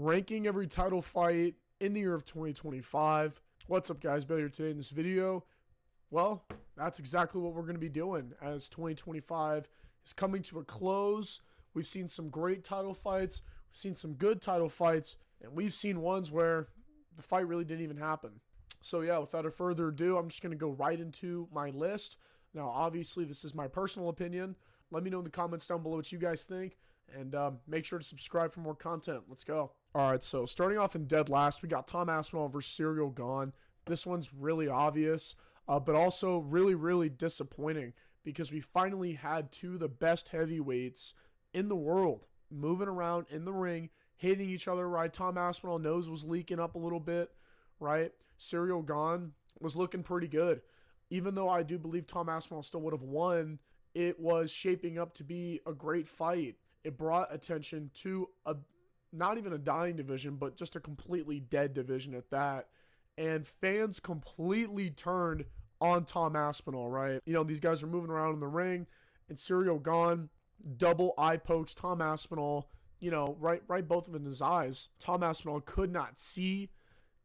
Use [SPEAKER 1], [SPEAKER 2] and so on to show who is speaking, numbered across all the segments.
[SPEAKER 1] ranking every title fight in the year of 2025. What's up, guys? Bailey here today in this video. Well, that's exactly what we're going to be doing as 2025 is coming to a close. We've seen some great title fights. We've seen some good title fights. And we've seen ones where the fight really didn't even happen. So yeah, without further ado, I'm just going to go right into my list. Now, obviously, this is my personal opinion. Let me know in the comments down below what you guys think. And make sure to subscribe for more content. Let's go. All right, so starting off in dead last, we got Tom Aspinall versus Ciryl Gane. This one's really obvious, but also really, really disappointing because we finally had two of the best heavyweights in the world moving around in the ring, hitting each other, right? Tom Aspinall nose was leaking up a little bit, right? Ciryl Gane was looking pretty good. Even though I do believe Tom Aspinall still would have won, it was shaping up to be a great fight. It brought attention to not even a dying division, but just a completely dead division at that. And fans completely turned on Tom Aspinall, right? You know, these guys are moving around in the ring, and Ciryl Gane double eye pokes Tom Aspinall, you know, right both of in his eyes. Tom Aspinall could not see.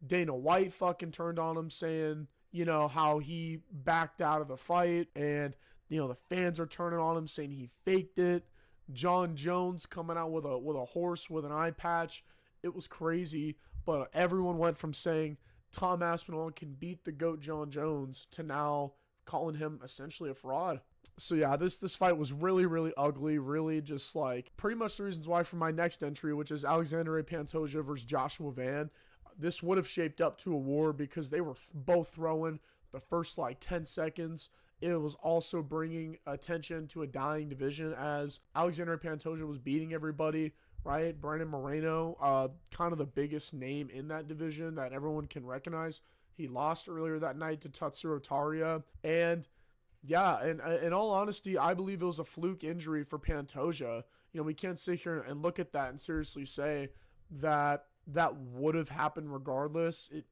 [SPEAKER 1] Dana White fucking turned on him saying, you know, how he backed out of the fight, and, you know, the fans are turning on him saying he faked it. John Jones coming out with a horse with an eye patch. It was crazy, but everyone went from saying Tom Aspinall can beat the GOAT John Jones to now calling him essentially a fraud. So yeah, this fight was really, really ugly, really just like pretty much the reasons why for my next entry, which is Alexandre Pantoja versus Joshua Van. This would have shaped up to a war because they were both throwing the first like 10 seconds. It was also bringing attention to a dying division as Alexandre Pantoja was beating everybody, right? Brandon Moreno, kind of the biggest name in that division that everyone can recognize. He lost earlier that night to Tatsuro Taria. And yeah, and in all honesty, I believe it was a fluke injury for Pantoja. You know, we can't sit here and look at that and seriously say that that would have happened regardless. It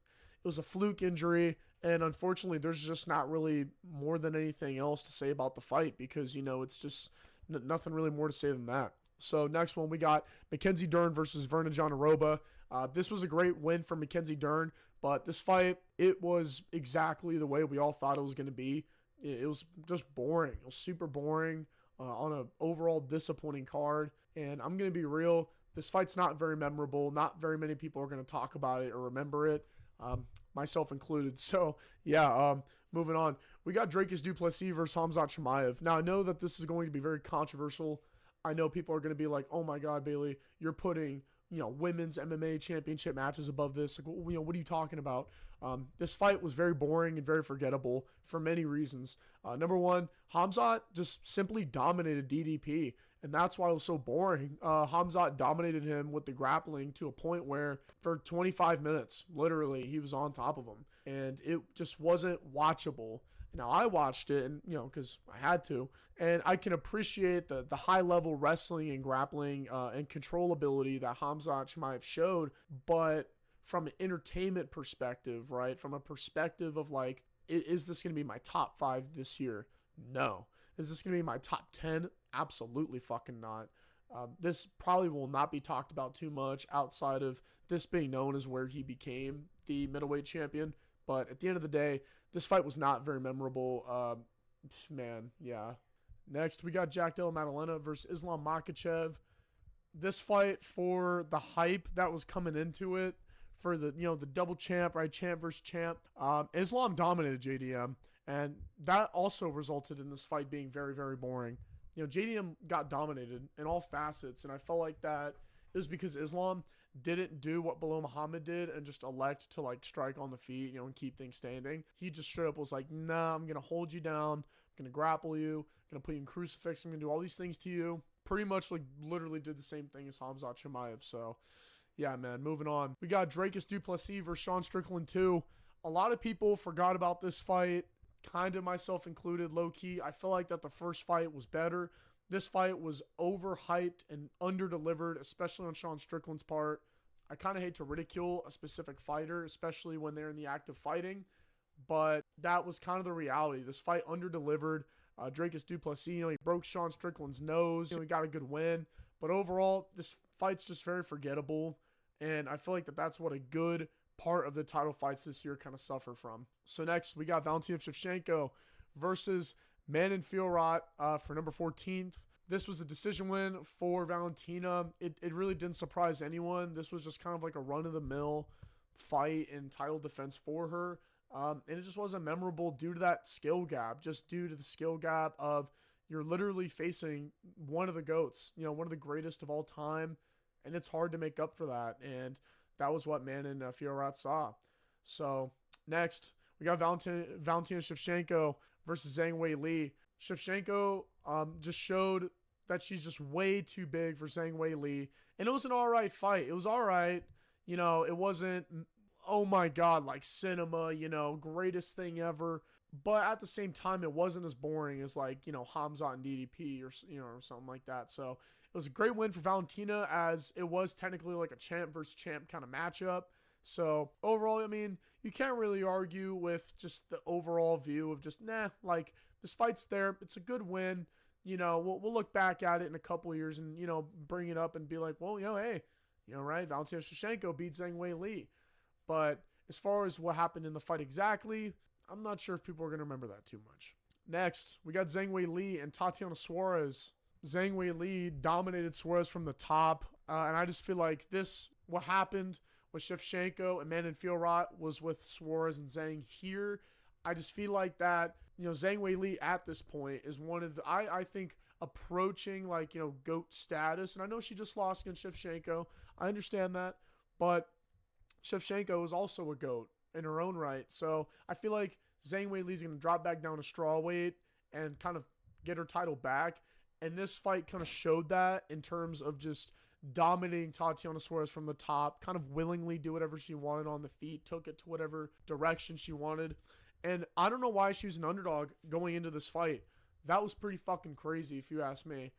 [SPEAKER 1] was a fluke injury, and unfortunately, there's just not really more than anything else to say about the fight because, you know, it's just nothing really more to say than that. So next one, we got Mackenzie Dern versus Vernon Jandaroba. This was a great win for Mackenzie Dern, but this fight, it was exactly the way we all thought it was going to be. It was just boring. It was super boring on an overall disappointing card, and I'm going to be real. This fight's not very memorable. Not very many people are going to talk about it or remember it. Myself included. So, yeah, moving on. We got Dricus du Plessis versus Khamzat Chimaev. Now, I know that this is going to be very controversial. I know people are going to be like, oh my God, Bailey, you're putting, you know, women's MMA championship matches above this. Like, you know, what are you talking about? This fight was very boring and very forgettable for many reasons. Number one, Khamzat just simply dominated DDP, and that's why it was so boring. Khamzat dominated him with the grappling to a point where for 25 minutes, literally, he was on top of him, and it just wasn't watchable. Now, I watched it, and you know, because I had to, and I can appreciate the high-level wrestling and grappling and controllability that Khamzat Chimaev showed, but from an entertainment perspective, right, from a perspective of like, is this going to be my top 5 this year? No. Is this going to be my top 10? Absolutely fucking not. This probably will not be talked about too much outside of this being known as where he became the middleweight champion. But at the end of the day, this fight was not very memorable. Man, yeah. Next, we got Jack Della Maddalena versus Islam Makhachev. This fight, for the hype that was coming into it, for the, you know, the double champ, right, champ versus champ, Islam dominated JDM, and that also resulted in this fight being very, very boring. You know, JDM got dominated in all facets, and I felt like that it was because Islam didn't do what Belal Muhammad did and just elect to like strike on the feet, you know, and keep things standing. He just straight up was like, nah, I'm going to hold you down. I'm going to grapple you. I'm going to put you in crucifix. I'm going to do all these things to you. Pretty much like literally did the same thing as Khamzat Chimaev. So yeah, man, moving on. We got Dricus du Plessis versus Sean Strickland 2. A lot of people forgot about this fight, kind of myself included, low-key. I feel like that the first fight was better. This fight was overhyped and under-delivered, especially on Sean Strickland's part. I kind of hate to ridicule a specific fighter, especially when they're in the act of fighting, but that was kind of the reality. This fight under-delivered. Dricus du Plessis, you know, he broke Sean Strickland's nose. You know, he got a good win. But overall, this fight's just very forgettable. And I feel like that's what a good part of the title fights this year kind of suffer from. So next, we got Valentina Shevchenko versus Manon Fiorot for number 14th. This was a decision win for Valentina. It really didn't surprise anyone. This was just kind of like a run-of-the-mill fight and title defense for her. And it just wasn't memorable due to that skill gap, just due to the skill gap of you're literally facing one of the GOATs, one of the greatest of all time, and it's hard to make up for that. And that was what Manon Fiorot saw. So next, we got Valentina Shevchenko versus Zhang Weili. Shevchenko just showed that she's just way too big for Zhang Weili. And it was an all right fight. It was all right. It wasn't, oh my God, like cinema, greatest thing ever. But at the same time, it wasn't as boring as like, Hamzat and DDP or something like that. So it was a great win for Valentina, as it was technically like a champ versus champ kind of matchup. So overall, I mean, you can't really argue with just the overall view of just, like this fight's there. It's a good win. We'll look back at it in a couple of years and, bring it up and be like, well, hey, right, Valentina Shevchenko beat Zhang Weili. But as far as what happened in the fight exactly, I'm not sure if people are going to remember that too much. Next, we got Zhang Weili and Tatiana Suarez. Zhang Weili dominated Suarez from the top. And I just feel like what happened with Shevchenko and Manon Fiorot was with Suarez and Zhang here. I just feel like that, Zhang Weili at this point is one of the, I think, approaching like, GOAT status. And I know she just lost against Shevchenko. I understand that. But Shevchenko is also a GOAT in her own right. So I feel like Zhang Weili is going to drop back down to strawweight and kind of get her title back. And this fight kind of showed that in terms of just dominating Tatiana Suarez from the top, kind of willingly do whatever she wanted on the feet, took it to whatever direction she wanted. And I don't know why she was an underdog going into this fight. That was pretty fucking crazy if you ask me.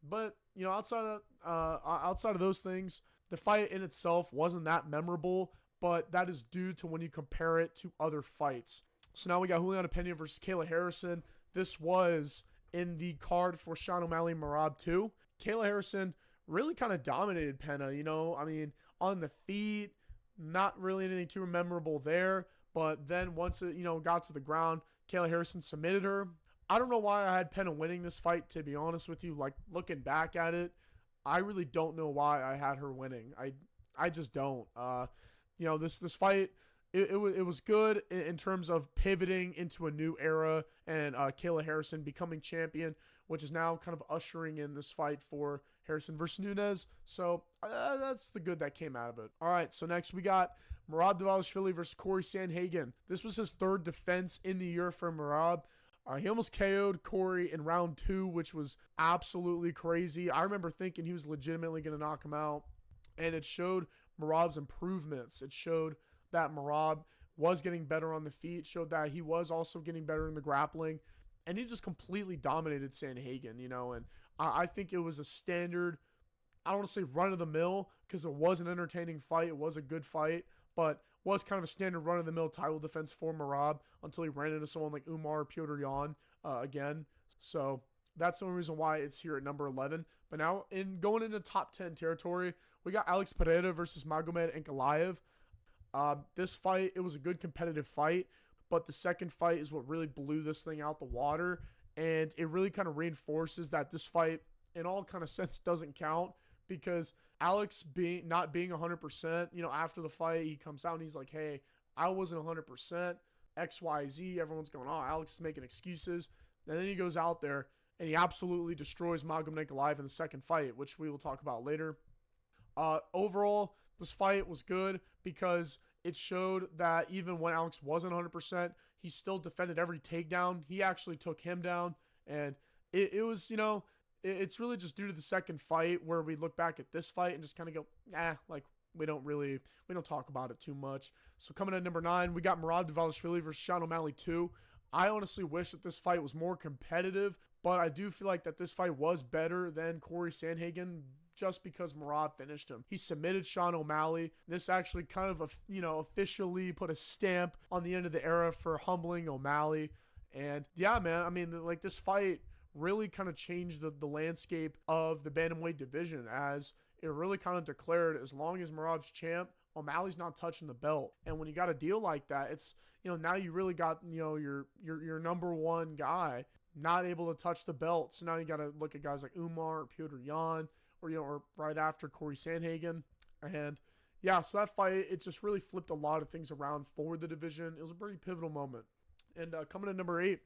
[SPEAKER 1] But outside of those things, the fight in itself wasn't that memorable, but that is due to when you compare it to other fights. So now we got Juliana Pena versus Kayla Harrison. This was in the card for Sean O'Malley Merab 2. Kayla Harrison really kind of dominated Pena, I mean, on the feet, not really anything too memorable there. But then once it, got to the ground, Kayla Harrison submitted her. I don't know why I had Pena winning this fight, to be honest with you. Like, looking back at it, I really don't know why I had her winning. I just don't. This fight, it was good in terms of pivoting into a new era and Kayla Harrison becoming champion, which is now kind of ushering in this fight for Harrison versus Nunes. So that's the good that came out of it. All right, so next we got Merab Dvalishvili versus Corey Sandhagen. This was his third defense in the year for Merab. He almost KO'd Corey in round 2, which was absolutely crazy. I remember thinking he was legitimately going to knock him out, and it showed Merab's improvements. It showed that Merab was getting better on the feet, showed that he was also getting better in the grappling, and he just completely dominated Sandhagen, and I think it was a standard, I don't want to say run-of-the-mill, because it was an entertaining fight, it was a good fight, but was kind of a standard run-of-the-mill title defense for Merab until he ran into someone like Umar Piotr Yan again. So that's the only reason why it's here at number 11. But now, going into top 10 territory, we got Alex Pereira versus Magomed Ankalaev. This fight, it was a good competitive fight, but the second fight is what really blew this thing out the water, and it really kind of reinforces that this fight, in all kind of sense, doesn't count, because Alex not being 100%, after the fight, he comes out and he's like, hey, I wasn't 100%, XYZ, everyone's going, oh, Alex is making excuses, and then he goes out there, and he absolutely destroys Magomed Ankalaev in the second fight, which we will talk about later. Overall, this fight was good because it showed that even when Alex wasn't 100%, he still defended every takedown. He actually took him down, and it was, it's really just due to the second fight where we look back at this fight and just kind of go, we don't talk about it too much. So coming in at number 9, we got Merab Dvalishvili versus Sean O'Malley 2. I honestly wish that this fight was more competitive, but I do feel like that this fight was better than Corey Sandhagen just because Merab finished him. He submitted Sean O'Malley. This actually kind of, officially put a stamp on the end of the era for humbling O'Malley. And yeah, man, I mean, like, this fight really kind of changed the landscape of the bantamweight division, as it really kind of declared, as long as Merab's champ, O'Malley's not touching the belt. And when you got a deal like that, it's, now you really got, your number one guy not able to touch the belt. So now you got to look at guys like Umar or Petr Yan, or right after Corey Sandhagen. And yeah, so that fight, it just really flipped a lot of things around for the division. It was a pretty pivotal moment. And coming in number 8,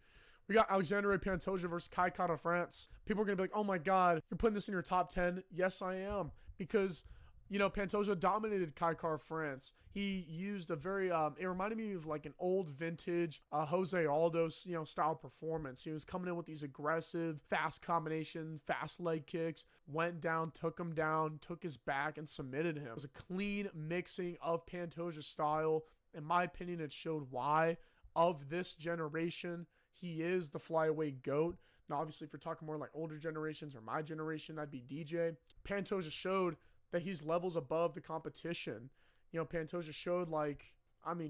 [SPEAKER 1] we got Alexandre Pantoja versus Kai Kara-France. People are going to be like, oh my God, you're putting this in your top 10? Yes, I am. Because, Pantoja dominated Kai Kara-France. He used a very, it reminded me of like an old vintage Jose Aldo, style performance. He was coming in with these aggressive, fast combination, fast leg kicks, went down, took him down, took his back, and submitted him. It was a clean mixing of Pantoja's style. In my opinion, it showed why, of this generation, he is the flyweight GOAT. Now, obviously, if you're talking more like older generations or my generation, that'd be DJ. Pantoja showed that he's levels above the competition. Pantoja showed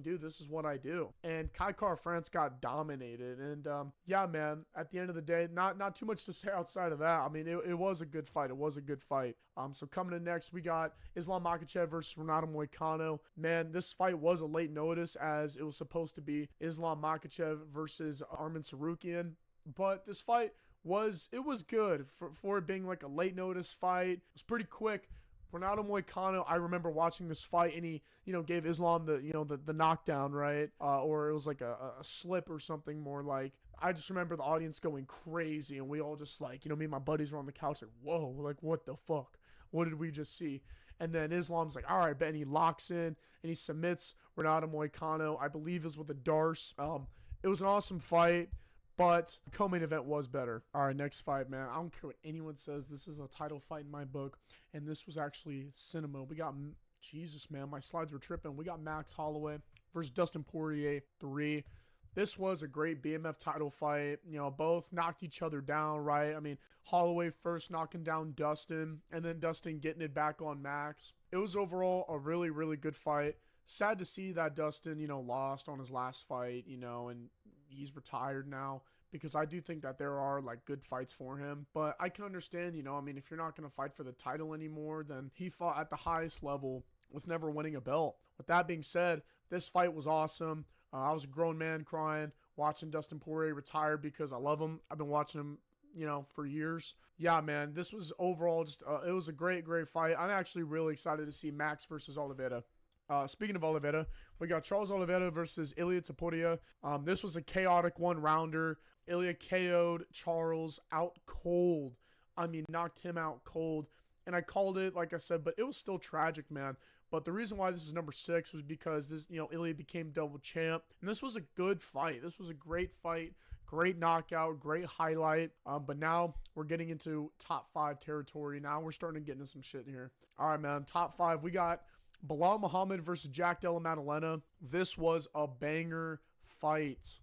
[SPEAKER 1] dude, this is what I do. And Kai Kara-France got dominated. And yeah, man, at the end of the day, not too much to say outside of that. It was a good fight. It was a good fight. So coming in next, we got Islam Makhachev versus Renato Moicano. Man, this fight was a late notice, as it was supposed to be Islam Makhachev versus Arman Tsarukyan. But this fight was good for it being like a late notice fight. It was pretty quick. Renato Moicano, I remember watching this fight, and he, gave Islam the knockdown, right? Or it was like a slip or something more like. I just remember the audience going crazy, and we all just me and my buddies were on the couch like, whoa, like what the fuck? What did we just see? And then Islam's like, all right, Ben, he locks in, and he submits Renato Moicano, I believe it was with a Darce. It was an awesome fight. But the co-main event was better. All right, next fight, man. I don't care what anyone says. This is a title fight in my book. And this was actually cinema. We got, Jesus, man, my slides were tripping. We got Max Holloway versus Dustin Poirier 3. This was a great BMF title fight. Both knocked each other down, right? Holloway first knocking down Dustin, and then Dustin getting it back on Max. It was overall a really, really good fight. Sad to see that Dustin, lost on his last fight, and he's retired now, because I do think that there are good fights for him. But I can understand, if you're not going to fight for the title anymore, then he fought at the highest level with never winning a belt. With that being said, this fight was awesome. I was a grown man crying watching Dustin Poirier retire, because I love him. I've been watching him, for years. Yeah, man, this was overall just, it was a great, great fight. I'm actually really excited to see Max versus Oliveira. Speaking of Oliveira, we got Charles Oliveira versus Ilia Topuria. This was a chaotic one-rounder. Ilia KO'd Charles out cold. Knocked him out cold. And I called it, like I said, but it was still tragic, man. But the reason why this is number 6 was because this, Ilia became double champ. And this was a good fight. This was a great fight. Great knockout, great highlight. But now we're getting into top 5 territory. Now we're starting to get into some shit here. All right, man. Top 5. We got Bilal Muhammad versus Jack Della Maddalena. This was a banger fight.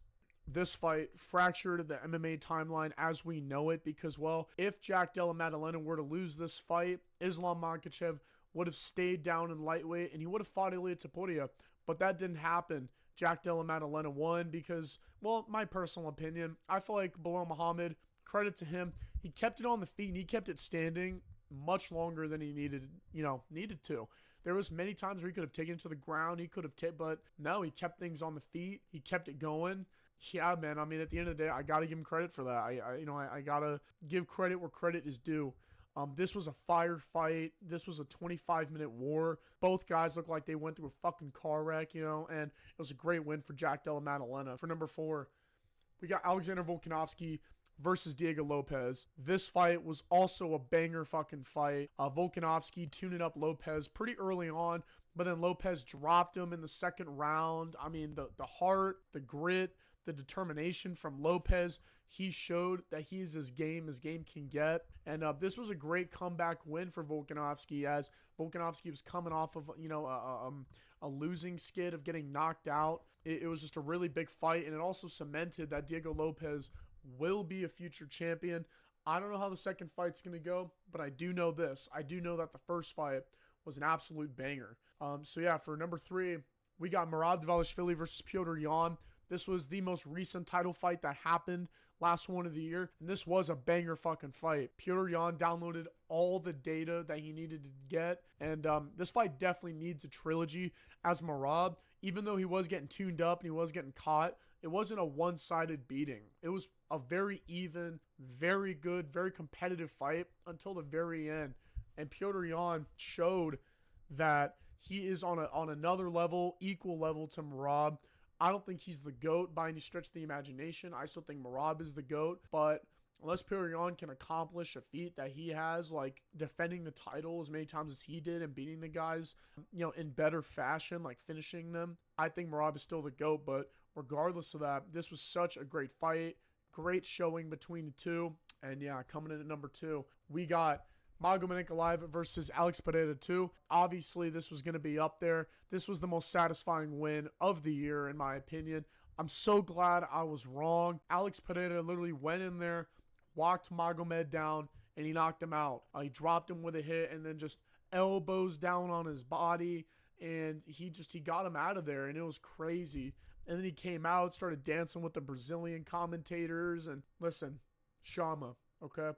[SPEAKER 1] This fight fractured the MMA timeline as we know it, because, well, if Jack Della Maddalena were to lose this fight, Islam Makhachev would have stayed down in lightweight and he would have fought Ilia Topuria. But that didn't happen. Jack Della Maddalena won because, well, my personal opinion, I feel like Bilal Muhammad, credit to him, he kept it on the feet and he kept it standing much longer than he needed to. There was many times where he could have taken it to the ground. He could have but no, he kept things on the feet. He kept it going. Yeah, man. At the end of the day, I got to give him credit for that. I got to give credit where credit is due. This was a fire fight. This was a 25-minute war. Both guys looked like they went through a fucking car wreck, and it was a great win for Jack Della Maddalena. For number 4, we got Alexander Volkanovski versus Diego Lopez. This fight was also a banger fucking fight. Volkanovski tuning up Lopez pretty early on, but then Lopez dropped him in the second round. The heart, the grit, the determination from Lopez. He showed that he's as game can get. And this was a great comeback win for Volkanovski, as Volkanovski was coming off of, a losing skid of getting knocked out. It was just a really big fight, and it also cemented that Diego Lopez will be a future champion. I don't know how the second fight's going to go, but I do know this. I do know that the first fight was an absolute banger. So yeah, for number 3, we got Merab Dvalishvili versus Petr Yan. This was the most recent title fight that happened last one of the year, and this was a banger fucking fight. Petr Yan downloaded all the data that he needed to get, and this fight definitely needs a trilogy. As Merab, even though he was getting tuned up and he was getting caught, it wasn't a one-sided beating. It was a very even, very good, very competitive fight until the very end. And Petr Yan showed that he is on another level, equal level to Merab. I don't think he's the GOAT by any stretch of the imagination. I still think Merab is the GOAT, but unless Petr Yan can accomplish a feat that he has, like defending the title as many times as he did and beating the guys, in better fashion, like finishing them, I think Merab is still the GOAT. But regardless of that, this was such a great fight, great showing between the two. And yeah, coming in at number 2, we got Magomed Ankalaev versus Alex Pereira 2. Obviously, this was going to be up there. This was the most satisfying win of the year, in my opinion. I'm so glad I was wrong. Alex Pereira literally went in there, walked Magomed down, and he knocked him out. He dropped him with a hit and then just elbows down on his body, and he got him out of there, and it was crazy. And then he came out, started dancing with the Brazilian commentators, and listen, Shama, okay?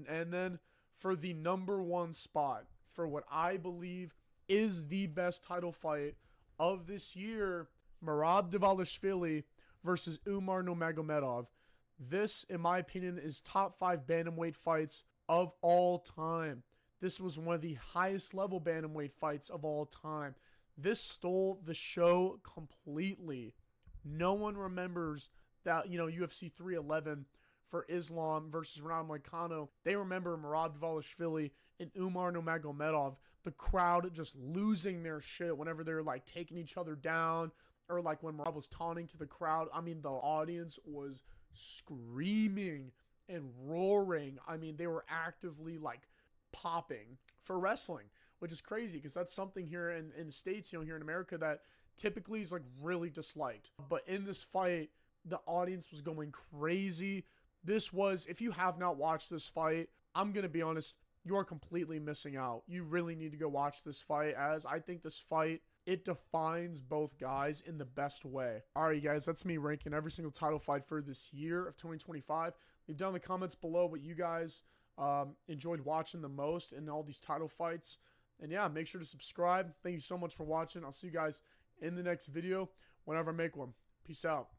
[SPEAKER 1] And then for the number 1 spot, for what I believe is the best title fight of this year, Merab Dvalishvili versus Umar Nurmagomedov. This, in my opinion, is top 5 bantamweight fights of all time. This was one of the highest level bantamweight fights of all time. This stole the show completely. No one remembers that, UFC 311 for Islam versus Ronald Moicano. They remember Merab Dvalishvili and Umar Nurmagomedov, the crowd just losing their shit whenever they're like taking each other down, or like when Merab was taunting to the crowd. I mean, the audience was screaming and roaring. I mean, they were actively like popping for wrestling, which is crazy because that's something here in the States, here in America, that typically is like really disliked. But in this fight, the audience was going crazy. This was, if you have not watched this fight, I'm going to be honest, you are completely missing out. You really need to go watch this fight, as I think this fight, it defines both guys in the best way. All right, guys, that's me ranking every single title fight for this year of 2025. Leave down in the comments below what you guys enjoyed watching the most in all these title fights. And yeah, make sure to subscribe. Thank you so much for watching. I'll see you guys in the next video whenever I make one. Peace out.